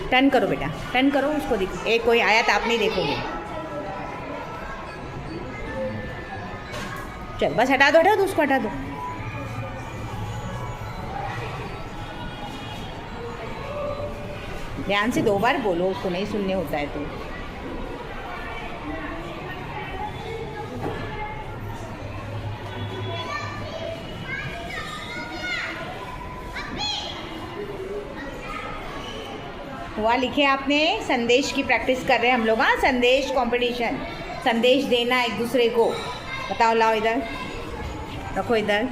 Turn करो बेटा, turn करो, उसको दिख एक कोई आया तो आप नहीं देखोगे। चल बस हटा दो उसको हटा दो। ध्यान से 2 बार बोलो, उसको नहीं सुनने होता है तो। हुआ लिखे आपने? संदेश की प्रैक्टिस कर रहे हैं हम लोग। हाँ, संदेश कंपटीशन, संदेश देना एक दूसरे को। बताओ, लाओ इधर रखो, इधर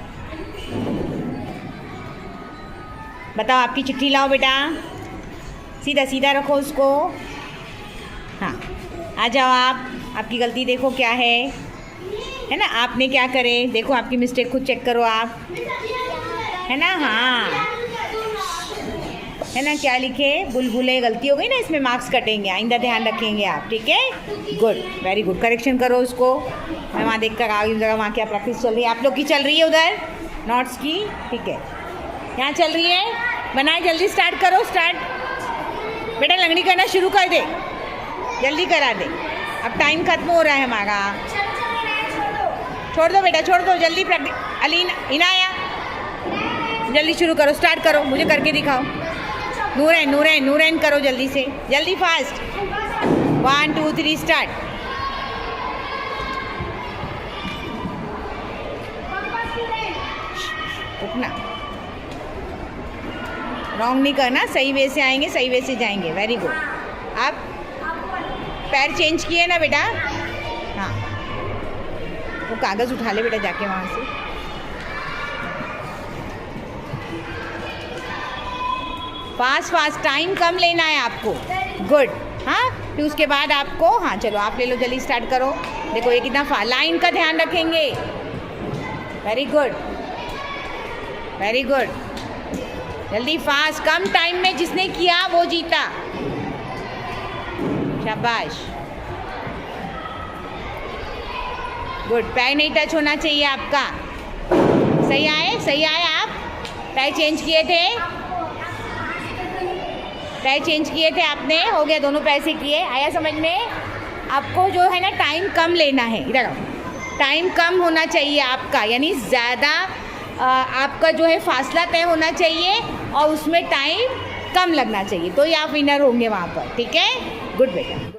बताओ, आपकी चिट्ठी लाओ बेटा, सीधा सीधा रखो उसको। हाँ, आ जाओ आप, आपकी गलती देखो क्या है ना, आपने क्या करे देखो, आपकी मिस्टेक खुद चेक करो आप, है ना। हाँ, है ना, क्या लिखे? बुलबुले, गलती हो गई ना, इसमें मार्क्स कटेंगे, आइंदा ध्यान रखेंगे आप, ठीक है। गुड, वेरी गुड, करेक्शन करो उसको। मैं वहाँ देख कर आ गई जगह, वहाँ क्या प्रैक्टिस चल रही है आप लोग की? चल रही है उधर नोट्स की, ठीक है, यहाँ चल रही है। बनाए, जल्दी स्टार्ट करो, स्टार्ट बेटा, लंगड़ी करना शुरू कर दे, जल्दी करा दे, अब टाइम खत्म हो रहा है हमारा। छोड़ दो बेटा, छोड़ दो, जल्दी प्रैक्टिस। अलीन, इनाया, जल्दी शुरू करो, स्टार्ट करो, मुझे करके दिखाओ। नूरैन, नूरैन, नूरैन करो जल्दी से, जल्दी फास्ट। 1 2 3 स्टार्ट। रुकना, रॉन्ग नहीं करना, सही वे से आएंगे, सही वे से जाएंगे। Very good. आप पैर चेंज किए ना बेटा? हाँ, वो कागज़ उठा ले बेटा जाके वहाँ से। फास्ट फास्ट, टाइम कम लेना है आपको। गुड। हाँ, फिर उसके बाद आपको, हाँ चलो आप ले लो, जल्दी स्टार्ट करो। देखो ये कितना लाइन का ध्यान रखेंगे। वेरी गुड, वेरी गुड, जल्दी फास्ट, कम टाइम में जिसने किया वो जीता। शाबाश, गुड। पैर नहीं टच होना चाहिए आपका। सही आए, सही आए आप? पैर चेंज किए थे, पैर चेंज किए थे आपने, हो गया, दोनों पैर से किए। आया समझ में? आपको जो है ना टाइम कम लेना है, इधर आओ, टाइम कम होना चाहिए आपका, यानी ज़्यादा आपका जो है फासला तय होना चाहिए और उसमें टाइम कम लगना चाहिए, तो ये आप विनर होंगे वहाँ पर, ठीक है। गुड बेटा।